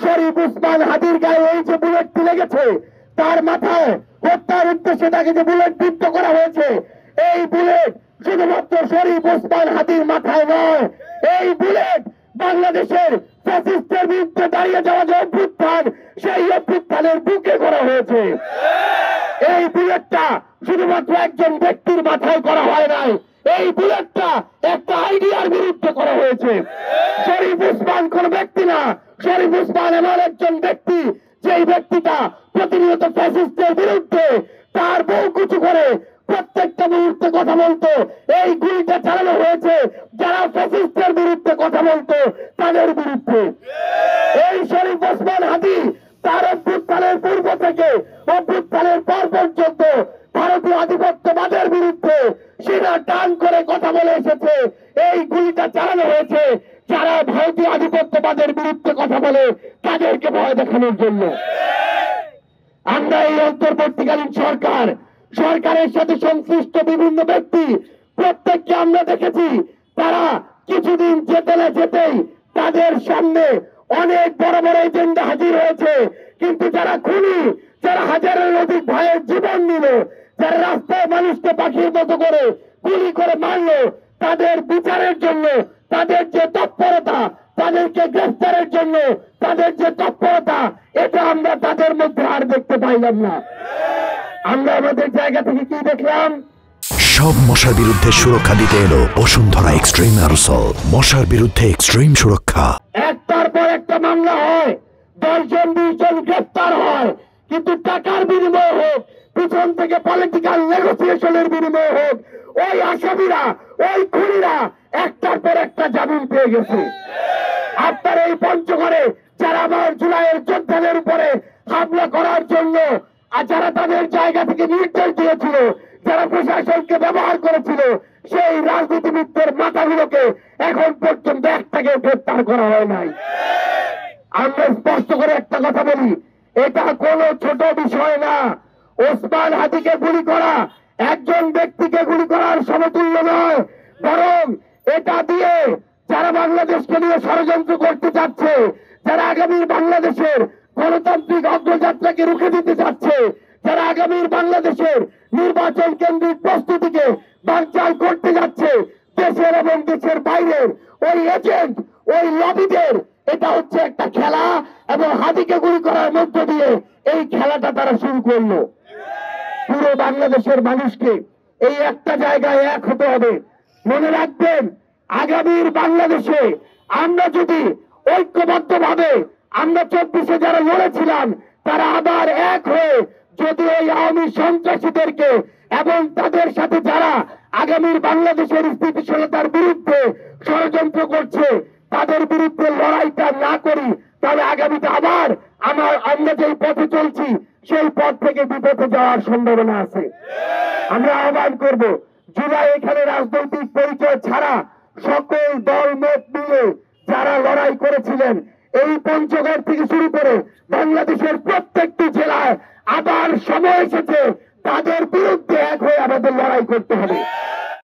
শরীফ ওসমান হাদির গায়ে এই যে বুলেটটি লেগেছে, তার মাথায় হত্যার উদ্দেশ্যে তাকে যে বুলেট বিদ্ধ করা হয়েছে, এই বুলেট শুধুমাত্র শরীফ ওসমান হাদির মাথায় নয়, এই বুলেট বাংলাদেশের ফ্যাসিস্টের বিরুদ্ধে দাঁড়িয়ে যাওয়া যে অভ্যুত্থান, সেই অভ্যুত্থানের বুকে করা হয়েছে। এই বুলেটটা শুধুমাত্র একজন ব্যক্তির মাথায় করা হয় নাই, এই বুলেটটা একটা আইডিয়ার বিরুদ্ধে করা হয়েছে। শরীফ ওসমান কোন ব্যক্তি না, শরীফ ওসমান এমন একজন ব্যক্তি, যেই ব্যক্তিটা প্রতিনিয়ত ফ্যাসিস্টের বিরুদ্ধে তার বউ কুচু করে প্রত্যেকটা মুহূর্তে কথা বলতো। এই গুলিটা চালানো হয়েছে যারা ফ্যাসিস্টের বিরুদ্ধে কথা বলতো তাদের বিরুদ্ধে। এই শরীফ ওসমান হাদি তার অভ্যুত্থানের পূর্ব থেকে অভ্যুত্থানের পর পর্যন্ত ভারতীয় আধিপত্যবাদের বিরুদ্ধে সেনা টান করে কথা বলে এসেছে। এই গুলিটা চালানো হয়েছে যারা ভারতীয় আধিপত্যবাদের বিরুদ্ধে কথা বলে তাদেরকে ভয় দেখানোর জন্য। আমরা এই অন্তর্বর্তীকালীন সরকারের সাথে সংশ্লিষ্ট বিভিন্ন ব্যক্তি প্রত্যেককে আমরা দেখেছি, তারা কিছুদিন যেতেই তাদের সামনে অনেক বড় বড় এজেন্ডা হাজির হয়েছে। কিন্তু যারা খুনি, যারা হাজারের অধিক ভাইয়ের জীবন নিল, যারা রাস্তায় মানুষকে পাখির মতো করে গুলি করে মারলো, তাদের বিচারের জন্য তাদের যে তৎপরতা, তাদেরকে গ্রেফতারের জন্য তাদের যে তৎপরতা, এটা আমরা তাদের মধ্যে আর দেখতে পাইলাম না। আমরা আমাদের জায়গা থেকে কি দেখলাম? সব মশার বিরুদ্ধে সুরক্ষা দিতে এলো বসুন্ধরা এক্সট্রিম অ্যারোসল। মশার বিরুদ্ধে এক্সট্রিম সুরক্ষা। একটার পর একটা মামলা হয়, 10 জন 20 জন গ্রেফতার হয়, কিন্তু টাকার বিনিময়ে হোক, পিছন থেকে পলিটিক্যাল নেগোসিয়েশনের বিনিময়ে হোক, ওই আসামিরা, ওই খুনিরা একটার পর একটা জামিন পেয়ে গেছে। আপনার এই পঞ্চগড়ে যারা আমার জুলাইয়ের যোদ্ধাদের উপরে হামলা করার জন্য আর যারা তাদের জায়গা থেকে নির্দেশ দিয়েছিল, যারা প্রশাসনকে ব্যবহার করেছিল, সেই রাজনীতিবিদদের মাথাগুলোকে এখন পর্যন্ত একটাকে গ্রেফতার করা হয় নাই। আমরা স্পষ্ট করে একটা কথা বলি, এটা কোনো ছোট বিষয় না। ওসমান হাদিকে গুলি করা একজন ব্যক্তিকে গুলি করার সমতুল্য নয়, বরং এটা দিয়ে যারা বাংলাদেশকে নিয়ে ষড়যন্ত্র করতে চাচ্ছে, যারা আগামীর বাংলাদেশের গণতান্ত্রিক অগ্রযাত্রাকে রুখে দিতে চাচ্ছে, যারা আগামীর বাংলাদেশের নির্বাচন কেন্দ্রিক প্রস্তুতিকে বানচাল করতে যাচ্ছে, দেশের এবং দেশের বাইরের ওই এজেন্ট, ওই লবিদের এটা হচ্ছে একটা খেলা, এবং হাদিকে গুলি করার মধ্য দিয়ে এই খেলাটা তারা শুরু করলো। পুরো বাংলাদেশের মানুষকে এই একটা জায়গায় এক হতে হবে। মনে রাখবেন, আগামীর বাংলাদেশে আমরা যদি ঐক্যবদ্ধভাবে, আমরা 24-এ যারা লড়েছিলাম তারা আবার এক হয়ে যদি ওই আওয়ামী সন্ত্রাসীদেরকে এবং তাদের সাথে যারা আগামীর বাংলাদেশের স্থিতিশীলতার বিরুদ্ধে ষড়যন্ত্র করছে তাদের বিরুদ্ধে লড়াইটা না করি, তাহলে আগামীতে আবার আমরা যেই পথে চলছি সেই পথ থেকে বিপথে যাওয়ার সম্ভাবনা আছে। আমরা আহ্বান করব, জুলাই এখানে রাজনৈতিক পরিচয় ছাড়া সকল দল মত মিলে যারা লড়াই করেছিলেন, এই পঞ্চগড় থেকে শুরু করে বাংলাদেশের প্রত্যেকটি জেলায় আবার সময় এসেছে তাদের বিরুদ্ধে এক হয়ে আমাদের লড়াই করতে হবে।